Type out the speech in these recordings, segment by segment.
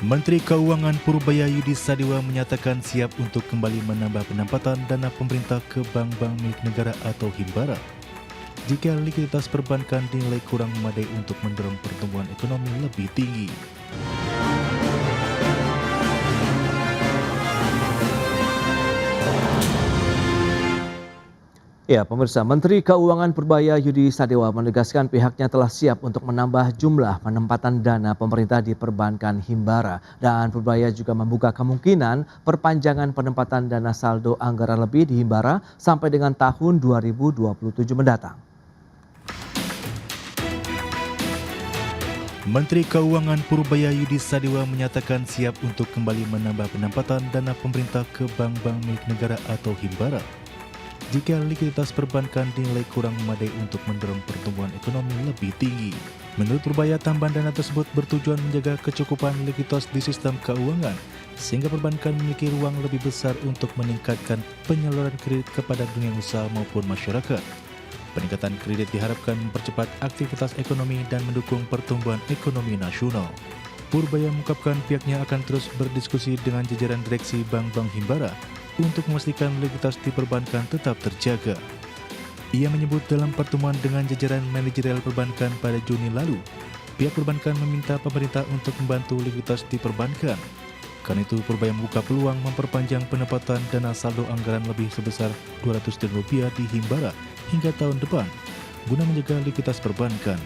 Menteri Keuangan Purbayayudi Sadiwa menyatakan siap untuk kembali menambah pendapatan dana pemerintah ke bank-bank milik negara atau Himbara jika likuiditas perbankan dinilai kurang memadai untuk mendorong pertumbuhan ekonomi lebih tinggi. Ya, pemirsa, Menteri Keuangan Purbayayudi Sadiwa menegaskan pihaknya telah siap untuk menambah jumlah penempatan dana pemerintah di perbankan Himbara. Dan Purbaya juga membuka kemungkinan perpanjangan penempatan dana saldo anggaran lebih di Himbara sampai dengan tahun 2027 mendatang. Menteri Keuangan Purbayayudi Sadiwa menyatakan siap untuk kembali menambah pendapatan dana pemerintah ke bank-bank milik negara atau Himbara jika likuiditas perbankan dinilai kurang memadai untuk mendorong pertumbuhan ekonomi lebih tinggi. Menurut Purbaya, tambahan dana tersebut bertujuan menjaga kecukupan likuiditas di sistem keuangan, sehingga perbankan memiliki ruang lebih besar untuk meningkatkan penyaluran kredit kepada dunia usaha maupun masyarakat. Peningkatan kredit diharapkan mempercepat aktivitas ekonomi dan mendukung pertumbuhan ekonomi nasional. Purbaya mengungkapkan pihaknya akan terus berdiskusi dengan jajaran direksi bank-bank Himbara untuk memastikan likuiditas di perbankan tetap terjaga. Ia menyebut dalam pertemuan dengan jajaran manajerial perbankan pada Juni lalu, pihak perbankan meminta pemerintah untuk membantu likuiditas di perbankan. Karena itu, Purbaya membuka peluang memperpanjang penempatan dana saldo anggaran lebih sebesar Rp200 triliun di Himbara hingga tahun depan, guna menjaga likuiditas perbankan.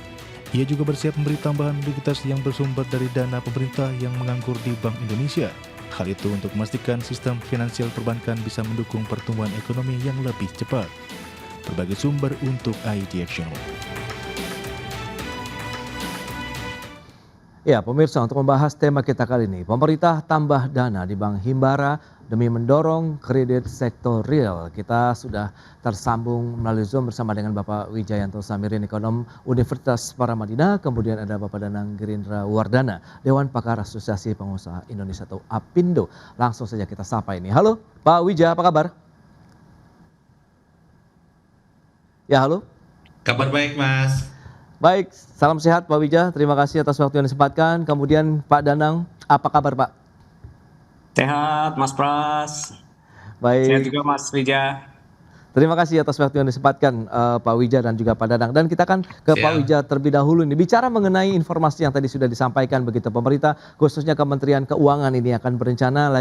Ia juga bersiap memberi tambahan likuiditas yang bersumber dari dana pemerintah yang menganggur di Bank Indonesia. Hal itu untuk memastikan sistem finansial perbankan bisa mendukung pertumbuhan ekonomi yang lebih cepat. Berbagai sumber untuk ID Action. Ya, pemirsa, untuk membahas tema kita kali ini, pemerintah tambah dana di Bank Himbara demi mendorong kredit sektor real. Kita sudah tersambung melalui Zoom bersama dengan Bapak Wijayanto Samirin, Ekonom Universitas Paramadina, kemudian ada Bapak Danang Girindra Wardana, Dewan Pakar Asosiasi Pengusaha Indonesia atau APindo. Langsung saja kita sapa ini. Halo, Pak Wija, apa kabar? Ya, halo. Kabar baik, Mas. Baik, salam sehat Pak Wija, terima kasih atas waktu yang disempatkan. Kemudian Pak Danang, apa kabar Pak? Sehat, Mas Pras. Sehat Baik, juga, Mas Rija. terima kasih atas waktu yang disempatkan Pak Wija dan juga Pak Danang. Dan kita akan ke Pak Siap. Wija terlebih dahulu nih. Bicara mengenai informasi yang tadi sudah disampaikan begitu, pemerintah khususnya Kementerian Keuangan ini akan berencana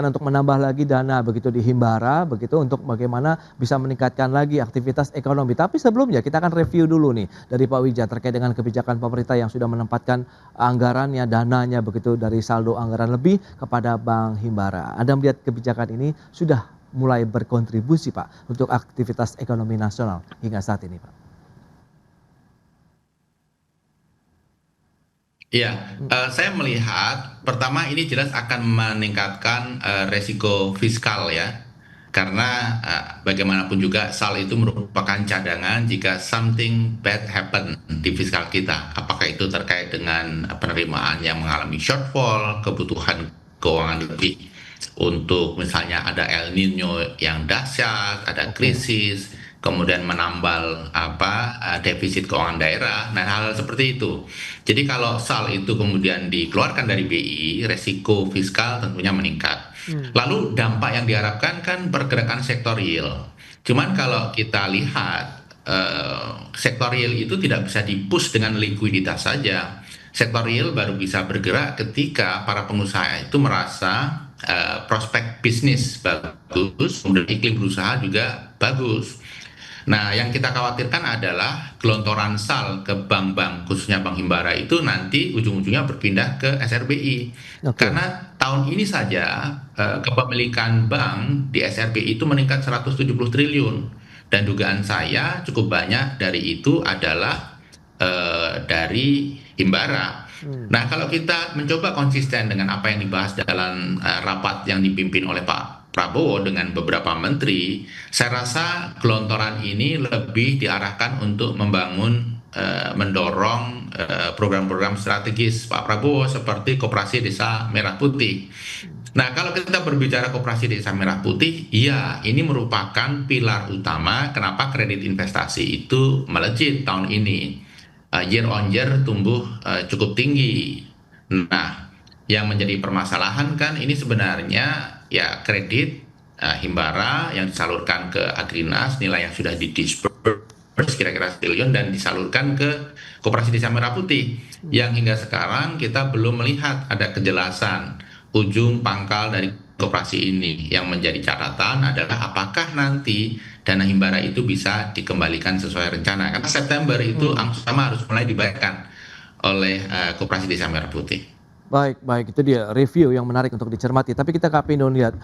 untuk menambah lagi dana begitu di Himbara begitu untuk bagaimana bisa meningkatkan lagi aktivitas ekonomi. Tapi sebelumnya kita akan review dulu nih dari Pak Wija terkait dengan kebijakan pemerintah yang sudah menempatkan anggarannya, dananya begitu dari saldo anggaran lebih kepada Bank Himbara. Anda melihat kebijakan ini sudah mulai berkontribusi Pak untuk aktivitas ekonomi nasional hingga saat ini Pak. Iya, saya melihat pertama ini jelas akan meningkatkan resiko fiskal ya. Karena bagaimanapun juga SAL itu merupakan cadangan jika something bad happen di fiskal kita. Apakah itu terkait dengan penerimaan yang mengalami shortfall, kebutuhan keuangan lebih untuk misalnya ada El Nino yang dahsyat, ada krisis, kemudian menambal defisit keuangan daerah, nah hal seperti itu. Jadi kalau SAL itu kemudian dikeluarkan dari BI, resiko fiskal tentunya meningkat. Lalu dampak yang diharapkan kan pergerakan sektor real. Cuman kalau kita lihat sektor real itu tidak bisa di-push dengan likuiditas saja. Sektor real baru bisa bergerak ketika para pengusaha itu merasa prospek bisnis bagus, kemudian iklim berusaha juga bagus. Nah, yang kita khawatirkan adalah gelontoran SAL ke bank-bank, khususnya Bank Himbara itu nanti ujung-ujungnya berpindah ke SRBI. Karena tahun ini saja kepemilikan bank di SRBI itu meningkat 170 triliun. Dan dugaan saya cukup banyak dari itu adalah dari Himbara. Nah, kalau kita mencoba konsisten dengan apa yang dibahas dalam rapat yang dipimpin oleh Pak Prabowo dengan beberapa menteri, saya rasa gelontoran ini lebih diarahkan untuk mendorong program-program strategis Pak Prabowo seperti Koperasi Desa Merah Putih. Nah, kalau kita berbicara Koperasi Desa Merah Putih, iya, ini merupakan pilar utama kenapa kredit investasi itu melejit tahun ini. Year on year tumbuh cukup tinggi. Nah, yang menjadi permasalahan kan ini sebenarnya ya kredit Himbara yang disalurkan ke Agrinas, nilai yang sudah didisburse kira-kira triliun dan disalurkan ke Koperasi Desa Merah Putih, yang hingga sekarang kita belum melihat ada kejelasan ujung pangkal dari koperasi ini. Yang menjadi catatan adalah apakah nanti dana Himbara itu bisa dikembalikan sesuai rencana, karena September itu angsuran utama harus mulai dibayarkan oleh Koperasi Desa Merah Putih. Baik, itu dia review yang menarik untuk dicermati. Tapi kita Kapindo lihat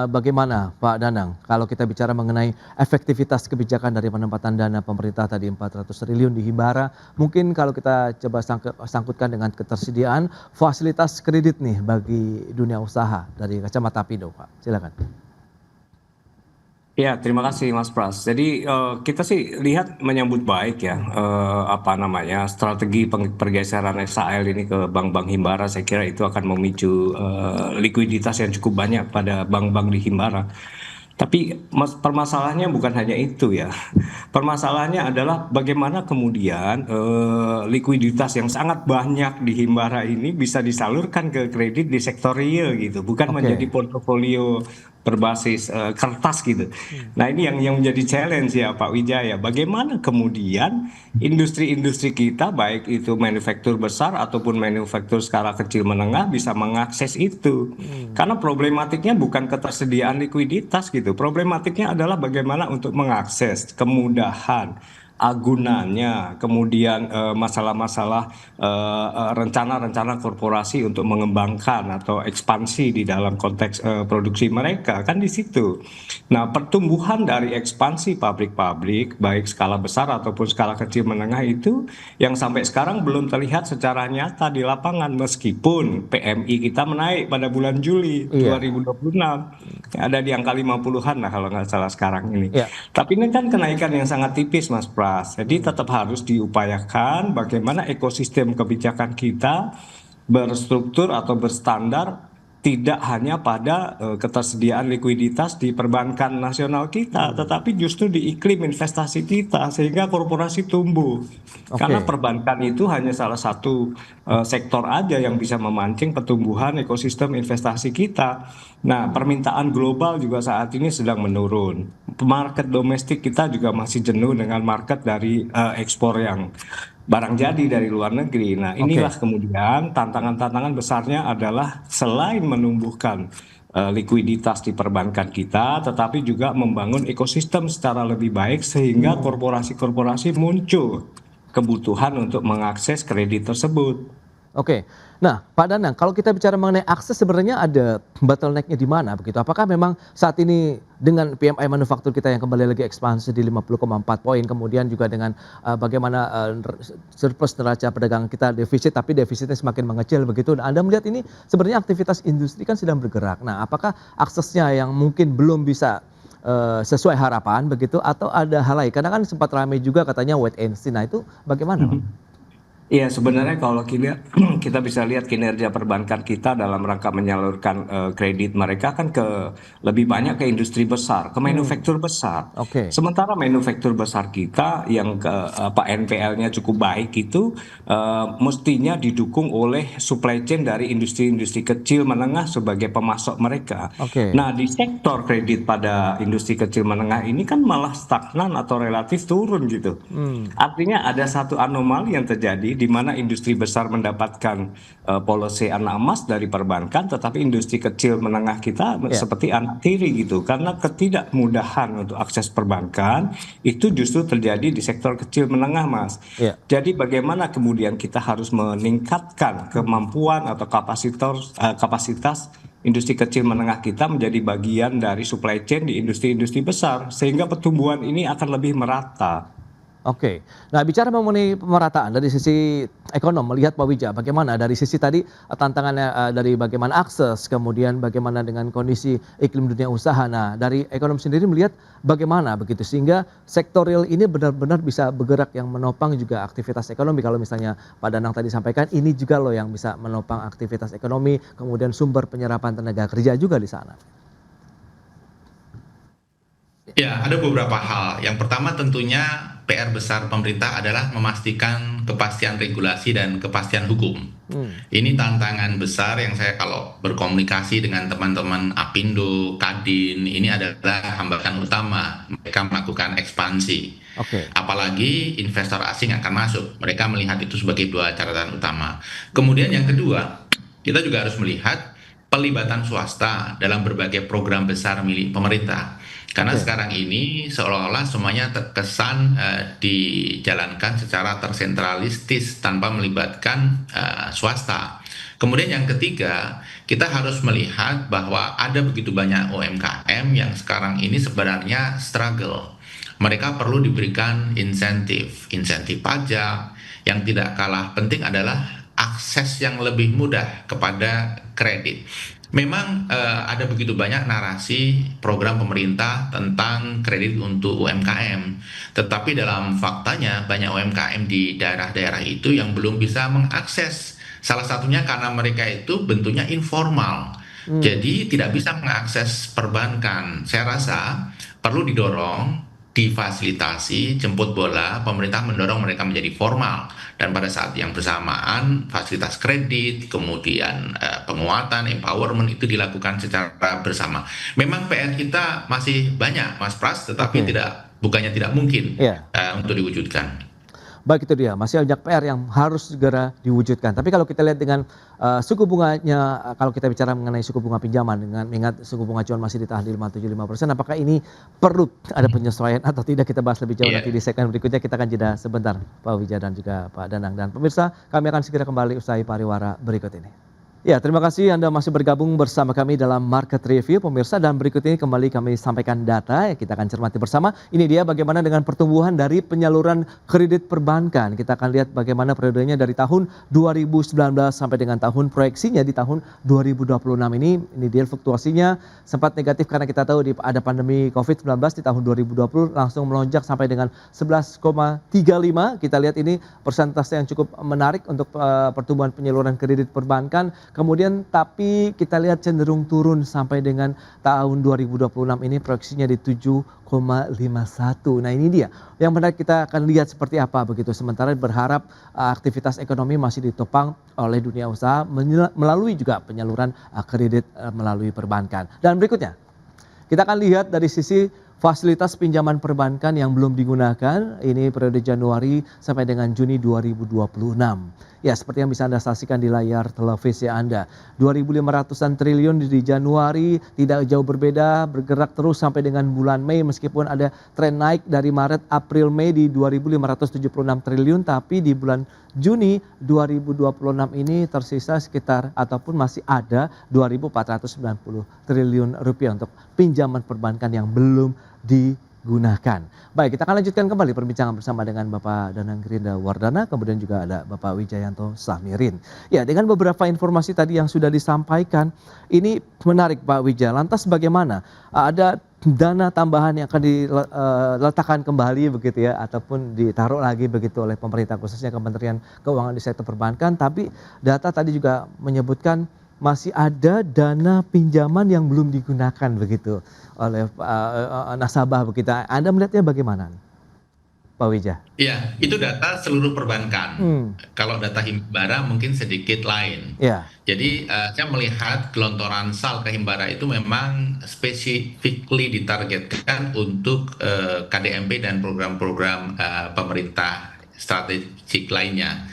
bagaimana Pak Danang kalau kita bicara mengenai efektivitas kebijakan dari penempatan dana pemerintah tadi 400 triliun di Himbara. Mungkin kalau kita coba sangkutkan dengan ketersediaan fasilitas kredit nih bagi dunia usaha dari kacamata Apindo, Pak. Silakan. Ya, terima kasih Mas Pras. Jadi kita sih lihat menyambut baik ya strategi pergeseran SAL ini ke bank-bank Himbara. Saya kira itu akan memicu likuiditas yang cukup banyak pada bank-bank di Himbara. Tapi permasalahannya bukan hanya itu ya. Permasalahannya adalah bagaimana kemudian likuiditas yang sangat banyak di Himbara ini bisa disalurkan ke kredit di sektor real gitu, bukan menjadi portofolio berbasis kertas gitu. Nah ini yang menjadi challenge ya Pak Wijaya. Bagaimana kemudian industri-industri kita baik itu manufaktur besar ataupun manufaktur skala kecil menengah bisa mengakses itu. Karena problematiknya bukan ketersediaan likuiditas gitu. Problematiknya adalah bagaimana untuk mengakses kemudahan agunannya, kemudian masalah-masalah rencana-rencana korporasi untuk mengembangkan atau ekspansi di dalam konteks produksi mereka kan di situ. Nah, pertumbuhan dari ekspansi pabrik-pabrik baik skala besar ataupun skala kecil menengah itu yang sampai sekarang belum terlihat secara nyata di lapangan meskipun PMI kita menaik pada bulan Juli 2026 ada di angka 50-an lah kalau nggak salah sekarang ini. Tapi ini kan kenaikan yang sangat tipis Mas Pras. Jadi tetap harus diupayakan bagaimana ekosistem kebijakan kita berstruktur atau berstandar tidak hanya pada ketersediaan likuiditas di perbankan nasional kita, tetapi justru di iklim investasi kita sehingga korporasi tumbuh. Karena perbankan itu hanya salah satu sektor aja yang bisa memancing pertumbuhan ekosistem investasi kita. Nah, permintaan global juga saat ini sedang menurun. Market domestik kita juga masih jenuh dengan market dari ekspor yang barang jadi dari luar negeri. Nah, inilah kemudian tantangan-tantangan besarnya adalah selain menumbuhkan likuiditas di perbankan kita, tetapi juga membangun ekosistem secara lebih baik sehingga korporasi-korporasi muncul kebutuhan untuk mengakses kredit tersebut. Nah Pak Danang, kalau kita bicara mengenai akses sebenarnya ada bottleneck-nya di mana begitu? Apakah memang saat ini dengan PMI manufaktur kita yang kembali lagi ekspansi di 50,4 poin, kemudian juga dengan bagaimana surplus neraca perdagangan kita defisit, tapi defisitnya semakin mengecil begitu. Nah, Anda melihat ini sebenarnya aktivitas industri kan sedang bergerak. Nah, apakah aksesnya yang mungkin belum bisa sesuai harapan begitu atau ada hal lain? Karena kan sempat ramai juga katanya wait and see. Nah itu bagaimana? Iya, sebenarnya kalau kita bisa lihat kinerja perbankan kita dalam rangka menyalurkan kredit mereka kan lebih banyak ke industri besar, ke manufaktur besar. Sementara manufaktur besar kita yang NPL-nya cukup baik itu mestinya didukung oleh supply chain dari industri-industri kecil menengah sebagai pemasok mereka. Nah, di sektor kredit pada industri kecil menengah ini kan malah stagnan atau relatif turun gitu. Artinya ada satu anomali yang terjadi di mana industri besar mendapatkan policy anak emas dari perbankan, tetapi industri kecil menengah kita seperti anak tiri gitu, karena ketidakmudahan untuk akses perbankan itu justru terjadi di sektor kecil menengah, Mas. Jadi bagaimana kemudian kita harus meningkatkan kemampuan atau kapasitas industri kecil menengah kita menjadi bagian dari supply chain di industri-industri besar sehingga pertumbuhan ini akan lebih merata. Nah bicara mengenai pemerataan dari sisi ekonom, melihat Pak Wija bagaimana dari sisi tadi tantangannya dari bagaimana akses, kemudian bagaimana dengan kondisi iklim dunia usaha. Nah dari ekonom sendiri melihat bagaimana begitu sehingga sektor real ini benar-benar bisa bergerak yang menopang juga aktivitas ekonomi. Kalau misalnya Pak Danang tadi sampaikan ini juga loh yang bisa menopang aktivitas ekonomi, kemudian sumber penyerapan tenaga kerja juga di sana. Ya, ada beberapa hal. Yang pertama tentunya PR besar pemerintah adalah memastikan kepastian regulasi dan kepastian hukum. Hmm, Ini tantangan besar yang saya kalau berkomunikasi dengan teman-teman Apindo, Kadin, ini adalah hambatan utama mereka melakukan ekspansi. oke, Apalagi investor asing akan masuk, mereka melihat itu sebagai dua catatan utama. Kemudian yang kedua, kita juga harus melihat pelibatan swasta dalam berbagai program besar milik pemerintah. Karena oke. sekarang ini seolah-olah semuanya terkesan dijalankan secara tersentralistis tanpa melibatkan swasta. Kemudian yang ketiga, kita harus melihat bahwa ada begitu banyak UMKM yang sekarang ini sebenarnya struggle. Mereka perlu diberikan insentif, insentif pajak. Yang tidak kalah penting adalah akses yang lebih mudah kepada kredit. Memang ada begitu banyak narasi program pemerintah tentang kredit untuk UMKM, tetapi dalam faktanya banyak UMKM di daerah-daerah itu yang belum bisa mengakses. Salah satunya karena mereka itu bentuknya informal, Hmm, jadi tidak bisa mengakses perbankan. Saya rasa perlu didorong, difasilitasi, jemput bola, pemerintah mendorong mereka menjadi formal. Dan pada saat yang bersamaan, fasilitas kredit, kemudian penguatan, empowerment itu dilakukan secara bersama. Memang PR kita masih banyak, Mas Pras, tetapi oke. bukannya tidak mungkin Iya. untuk diwujudkan. Baik, itu dia, masih banyak PR yang harus segera diwujudkan. Tapi kalau kita lihat dengan suku bunganya, kalau kita bicara mengenai suku bunga pinjaman dengan mengingat suku bunga acuan masih ditahan di 5,75%, apakah ini perlu ada penyesuaian atau tidak, kita bahas lebih jauh nanti Iya. di segmen berikutnya. Kita akan jeda sebentar, Pak Wijaya dan juga Pak Danang. Dan pemirsa, kami akan segera kembali usai pariwara berikut ini. Ya, terima kasih Anda masih bergabung bersama kami dalam Market Review, pemirsa. Dan berikut ini kembali kami sampaikan data yang kita akan cermati bersama. Ini dia bagaimana dengan pertumbuhan dari penyaluran kredit perbankan. Kita akan lihat bagaimana periodenya dari tahun 2019 sampai dengan tahun proyeksinya di tahun 2026 ini. Ini dia fluktuasinya sempat negatif karena kita tahu ada pandemi COVID-19 di tahun 2020 langsung melonjak sampai dengan 11,35. Kita lihat ini persentase yang cukup menarik untuk pertumbuhan penyaluran kredit perbankan. Kemudian tapi kita lihat cenderung turun sampai dengan tahun 2026 ini proyeksinya di 7,51. Nah, ini dia yang menarik, kita akan lihat seperti apa begitu. Sementara berharap aktivitas ekonomi masih ditopang oleh dunia usaha melalui juga penyaluran kredit melalui perbankan. Dan berikutnya kita akan lihat dari sisi fasilitas pinjaman perbankan yang belum digunakan. Ini periode Januari sampai dengan Juni 2026. Ya, seperti yang bisa Anda saksikan di layar televisi Anda. 2.500-an triliun di Januari, tidak jauh berbeda, bergerak terus sampai dengan bulan Mei meskipun ada tren naik dari Maret, April, Mei di 2.576 triliun, tapi di bulan Juni 2026 ini tersisa sekitar ataupun masih ada 2.490 triliun rupiah untuk pinjaman perbankan yang belum digunakan. Baik, kita akan lanjutkan kembali perbincangan bersama dengan Bapak Danang Grinda Wardana, kemudian juga ada Bapak Wijayanto Samirin. Ya, dengan beberapa informasi tadi yang sudah disampaikan, ini menarik Pak Wijaya. Lantas bagaimana? Ada dana tambahan yang akan diletakkan kembali begitu ya, ataupun ditaruh lagi begitu oleh pemerintah, khususnya Kementerian Keuangan di sektor perbankan. Tapi data tadi juga menyebutkan masih ada dana pinjaman yang belum digunakan begitu oleh nasabah begitu. Anda melihatnya bagaimana, Pak Wija? Iya, itu data seluruh perbankan. Hmm, Kalau data Himbara mungkin sedikit lain. ya, Jadi saya melihat gelontoran SAL ke Himbara itu memang specifically ditargetkan untuk KDMP dan program-program pemerintah strategik lainnya.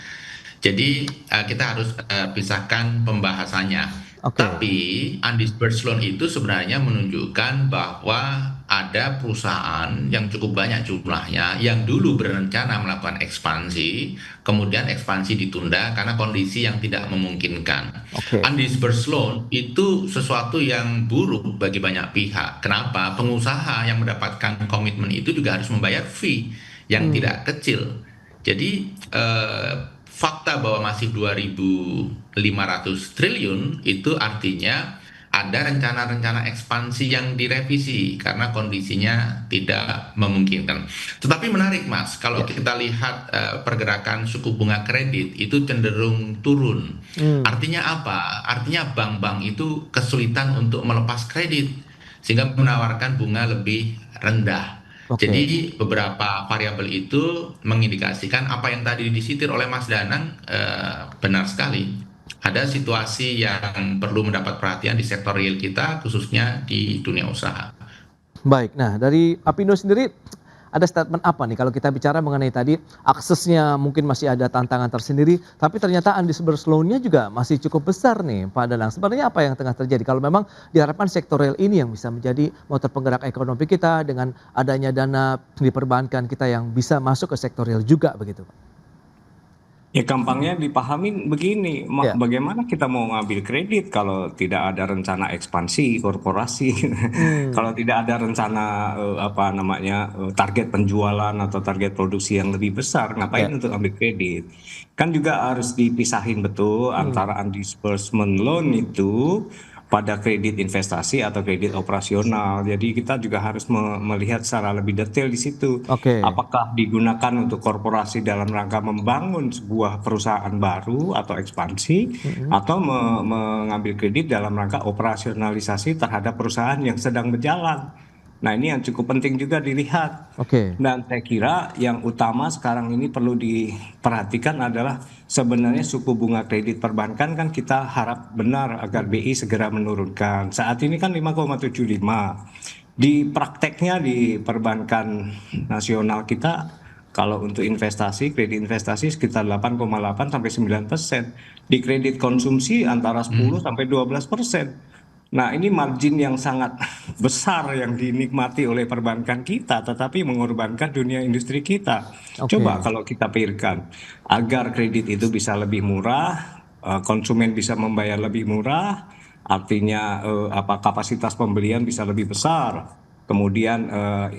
Jadi kita harus pisahkan pembahasannya. oke. Tapi undisbursed loan itu sebenarnya menunjukkan bahwa ada perusahaan yang cukup banyak jumlahnya yang dulu berencana melakukan ekspansi, kemudian ekspansi ditunda karena kondisi yang tidak memungkinkan. Oke. Undisbursed loan itu sesuatu yang buruk bagi banyak pihak. Kenapa? Pengusaha yang mendapatkan komitmen itu juga harus membayar fee yang Hmm, tidak kecil. Jadi fakta bahwa masih 2.500 triliun itu artinya ada rencana-rencana ekspansi yang direvisi karena kondisinya tidak memungkinkan. Tetapi menarik Mas, kalau ya. kita lihat pergerakan suku bunga kredit itu cenderung turun. Hmm, Artinya apa? Artinya bank-bank itu kesulitan untuk melepas kredit. sehingga menawarkan bunga lebih rendah. Oke. Jadi beberapa variabel itu mengindikasikan apa yang tadi disitir oleh Mas Danang benar sekali. Ada situasi yang perlu mendapat perhatian di sektor real kita, khususnya di dunia usaha. Baik, nah dari Apindo sendiri ada statement apa nih kalau kita bicara mengenai tadi aksesnya mungkin masih ada tantangan tersendiri, tapi ternyata undisbursed loan-nya juga masih cukup besar nih Pak Danang. Sebenarnya apa yang tengah terjadi kalau memang diharapkan sektor real ini yang bisa menjadi motor penggerak ekonomi kita dengan adanya dana di perbankan kita yang bisa masuk ke sektor real juga begitu Pak? Ya gampangnya dipahami begini, Ya. bagaimana kita mau ngambil kredit kalau tidak ada rencana ekspansi korporasi, Hmm, kalau tidak ada rencana apa namanya target penjualan atau target produksi yang lebih besar, ngapain ya. untuk ambil kredit? Kan juga harus dipisahin betul Hmm, antara undisbursement loan itu pada kredit investasi atau kredit operasional. Jadi kita juga harus melihat secara lebih detail di situ. oke. Apakah digunakan untuk korporasi dalam rangka membangun sebuah perusahaan baru atau ekspansi, Mm-mm. atau mengambil kredit dalam rangka operasionalisasi terhadap perusahaan yang sedang berjalan. Nah, ini yang cukup penting juga dilihat. Oke. Dan saya kira yang utama sekarang ini perlu diperhatikan adalah sebenarnya suku bunga kredit perbankan kan kita harap benar agar BI segera menurunkan. Saat ini kan 5,75. Di prakteknya di perbankan nasional kita kalau untuk investasi, kredit investasi sekitar 8,8 sampai 9%. Di kredit konsumsi antara 10 sampai 12%. Nah, ini margin yang sangat besar yang dinikmati oleh perbankan kita, tetapi mengorbankan dunia industri kita. Coba Oke. kalau kita pikirkan, agar kredit itu bisa lebih murah, konsumen bisa membayar lebih murah, artinya apa kapasitas pembelian bisa lebih besar. Kemudian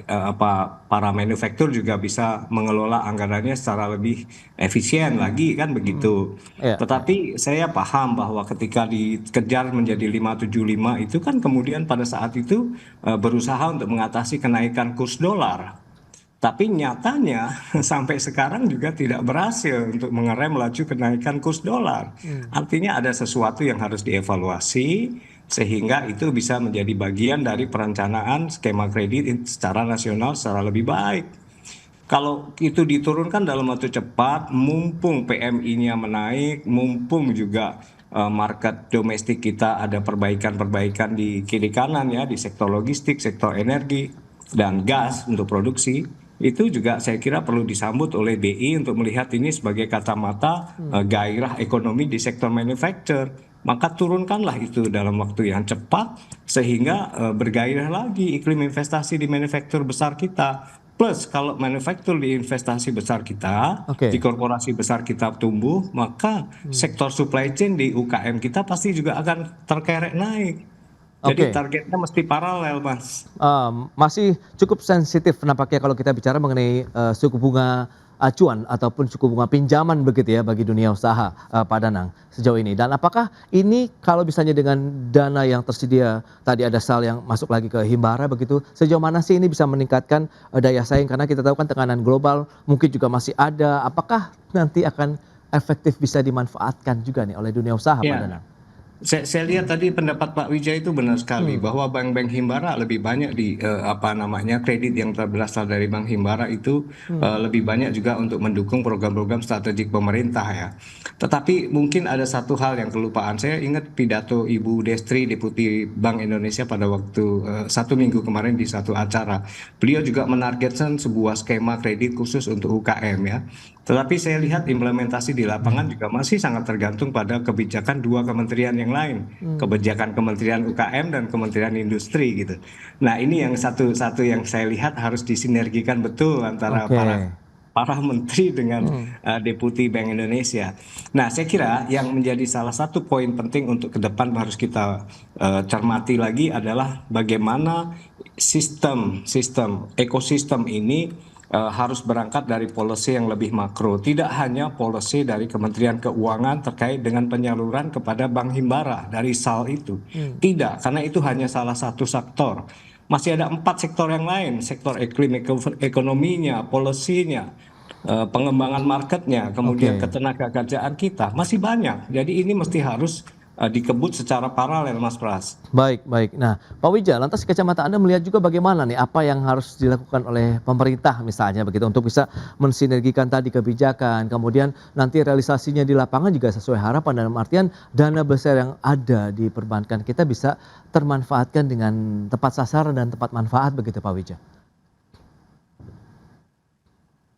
apa para manufaktur juga bisa mengelola anggarannya secara lebih efisien lagi kan Mm-mm. begitu. Ya, ya. Tetapi saya paham bahwa ketika dikejar menjadi 575 itu kan kemudian pada saat itu berusaha untuk mengatasi kenaikan kurs dolar. Tapi nyatanya sampai sekarang juga tidak berhasil untuk mengerem laju kenaikan kurs dolar. Hmm. Artinya ada sesuatu yang harus dievaluasi sehingga itu bisa menjadi bagian dari perencanaan skema kredit secara nasional secara lebih baik. Kalau itu diturunkan dalam waktu cepat, mumpung PMI-nya menaik, mumpung juga market domestik kita ada perbaikan-perbaikan di kiri kanan ya, di sektor logistik, sektor energi, dan gas untuk produksi, itu juga saya kira perlu disambut oleh BI untuk melihat ini sebagai kacamata gairah ekonomi di sektor manufacture. Maka turunkanlah itu dalam waktu yang cepat sehingga bergairah lagi iklim investasi di manufaktur besar kita. Plus kalau manufaktur di investasi besar kita, di Oke. korporasi besar kita tumbuh, maka Hmm. sektor supply chain di UKM kita pasti juga akan terkerek naik. Jadi Oke. targetnya mesti paralel, Mas. Masih cukup sensitif nampaknya kalau kita bicara mengenai suku bunga acuan ataupun suku bunga pinjaman begitu ya bagi dunia usaha, Pak Danang sejauh ini. Dan apakah ini kalau misalnya dengan dana yang tersedia tadi ada SAL yang masuk lagi ke Himbara begitu, sejauh mana sih ini bisa meningkatkan daya saing karena kita tahu kan tekanan global mungkin juga masih ada. Apakah nanti akan efektif bisa dimanfaatkan juga nih oleh dunia usaha, Pak Ya, Danang? saya lihat tadi pendapat Pak Wijaya itu benar sekali Hmm, bahwa bank-bank Himbara lebih banyak di apa namanya kredit yang berasal dari Bank Himbara itu hmm, lebih banyak juga untuk mendukung program-program strategik pemerintah ya. Tetapi mungkin ada satu hal yang kelupaan. Saya ingat pidato Ibu Destri Deputi Bank Indonesia pada waktu 1 minggu kemarin di satu acara. Beliau juga menargetkan sebuah skema kredit khusus untuk UKM ya. Tetapi saya lihat implementasi di lapangan juga masih sangat tergantung pada kebijakan dua kementerian yang lain, hmm. kebijakan Kementerian UKM dan Kementerian Industri gitu. Nah, ini yang satu-satu yang saya lihat harus disinergikan betul antara Oke. para menteri dengan Hmm. Deputi Bank Indonesia. Nah, saya kira yang menjadi salah satu poin penting untuk ke depan harus kita cermati lagi adalah bagaimana sistem ekosistem ini harus berangkat dari policy yang lebih makro, tidak hanya policy dari Kementerian Keuangan terkait dengan penyaluran kepada Bank Himbara dari SAL itu. Hmm. Tidak, karena itu hanya salah satu sektor. Masih ada 4 sektor yang lain, sektor iklim ekonominya, polisinya, pengembangan marketnya, kemudian Oke. ketenaga kerjaan kita masih banyak. Jadi ini mesti harus dikebut secara paralel, Mas Pras. Baik, baik. Nah, Pak Wija, lantas kacamata Anda melihat juga bagaimana nih apa yang harus dilakukan oleh pemerintah misalnya begitu untuk bisa mensinergikan tadi kebijakan, kemudian nanti realisasinya di lapangan juga sesuai harapan dalam artian dana besar yang ada di perbankan kita bisa termanfaatkan dengan tepat sasaran dan tepat manfaat begitu Pak Wija.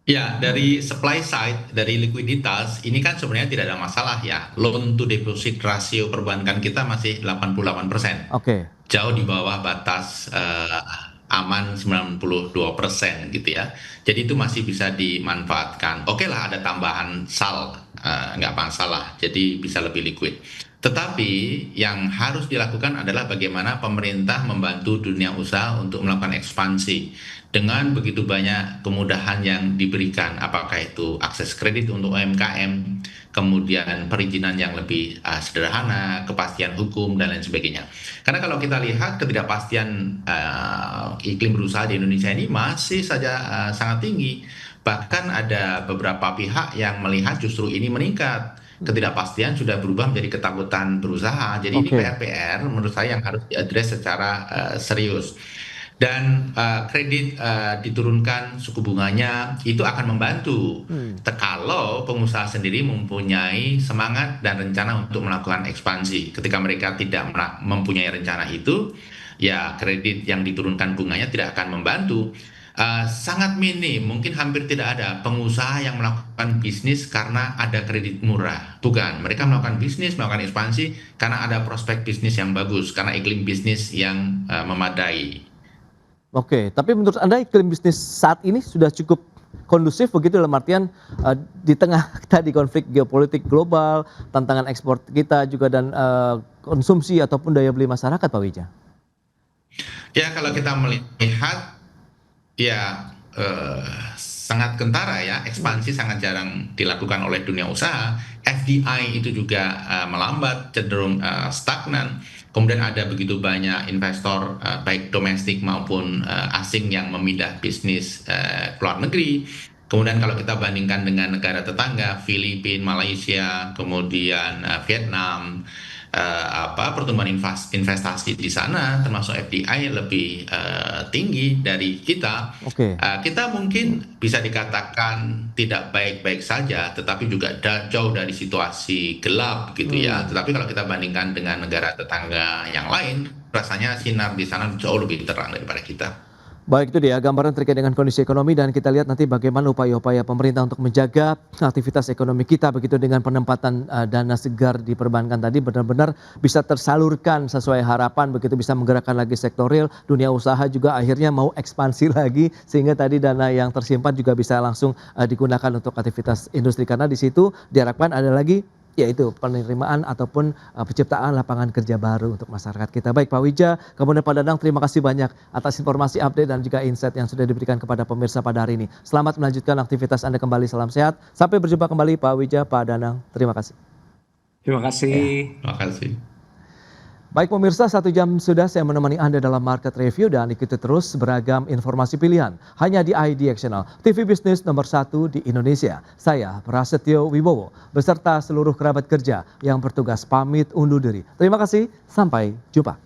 Ya, dari supply side, dari likuiditas, ini kan sebenarnya tidak ada masalah ya. Loan to deposit rasio perbankan kita masih 88%. Oke, Jauh di bawah batas aman 92% gitu ya. Jadi itu masih bisa dimanfaatkan. Oke lah ada tambahan SAL, nggak masalah. Jadi bisa lebih liquid. Tetapi yang harus dilakukan adalah bagaimana pemerintah membantu dunia usaha untuk melakukan ekspansi dengan begitu banyak kemudahan yang diberikan, apakah itu akses kredit untuk UMKM, kemudian perizinan yang lebih sederhana, kepastian hukum dan lain sebagainya. Karena kalau kita lihat ketidakpastian iklim berusaha di Indonesia ini masih saja sangat tinggi. Bahkan ada beberapa pihak yang melihat justru ini meningkat. Ketidakpastian sudah berubah menjadi ketakutan berusaha. Jadi ini oke. PR-PR menurut saya yang harus diadres secara serius. Dan kredit diturunkan suku bunganya itu akan membantu. Kalau pengusaha sendiri mempunyai semangat dan rencana untuk melakukan ekspansi. Ketika mereka tidak mempunyai rencana itu, ya kredit yang diturunkan bunganya tidak akan membantu. Sangat minim, mungkin hampir tidak ada pengusaha yang melakukan bisnis karena ada kredit murah. Bukan, mereka melakukan bisnis, melakukan ekspansi karena ada prospek bisnis yang bagus, karena iklim bisnis yang memadai. Oke, tapi menurut Anda iklim bisnis saat ini sudah cukup kondusif begitu dalam artian di tengah tadi konflik geopolitik global, tantangan ekspor kita juga dan konsumsi ataupun daya beli masyarakat Pak Wija? Ya, kalau kita melihat ya sangat kentara ya, ekspansi sangat jarang dilakukan oleh dunia usaha. FDI itu juga melambat, cenderung stagnan. Kemudian ada begitu banyak investor baik domestik maupun asing yang memindah bisnis ke luar negeri. Kemudian kalau kita bandingkan dengan negara tetangga, Filipina, Malaysia, kemudian Vietnam, pertumbuhan investasi di sana termasuk FDI lebih tinggi dari kita. Oke. Kita mungkin bisa dikatakan tidak baik-baik saja, tetapi juga jauh dari situasi gelap gitu ya. Tetapi kalau kita bandingkan dengan negara tetangga yang lain, rasanya sinar di sana jauh lebih terang daripada kita. Baik, itu dia gambaran terkait dengan kondisi ekonomi dan kita lihat nanti bagaimana upaya-upaya pemerintah untuk menjaga aktivitas ekonomi kita begitu dengan penempatan dana segar di perbankan tadi benar-benar bisa tersalurkan sesuai harapan begitu bisa menggerakkan lagi sektor real, dunia usaha juga akhirnya mau ekspansi lagi sehingga tadi dana yang tersimpan juga bisa langsung digunakan untuk aktivitas industri karena di situ diharapkan ada lagi yaitu penerimaan ataupun penciptaan lapangan kerja baru untuk masyarakat kita. Baik Pak Wija, kemudian Pak Danang, terima kasih banyak atas informasi update dan juga insight yang sudah diberikan kepada pemirsa pada hari ini. Selamat melanjutkan aktivitas Anda kembali, salam sehat. Sampai berjumpa kembali Pak Wija, Pak Danang, terima kasih. Terima kasih. Terima kasih. Baik pemirsa, 1 jam sudah saya menemani Anda dalam Market Review dan ikuti terus beragam informasi pilihan hanya di IDXNL, TV bisnis nomor 1 di Indonesia. Saya Prasetyo Wibowo beserta seluruh kerabat kerja yang bertugas pamit undur diri. Terima kasih, sampai jumpa.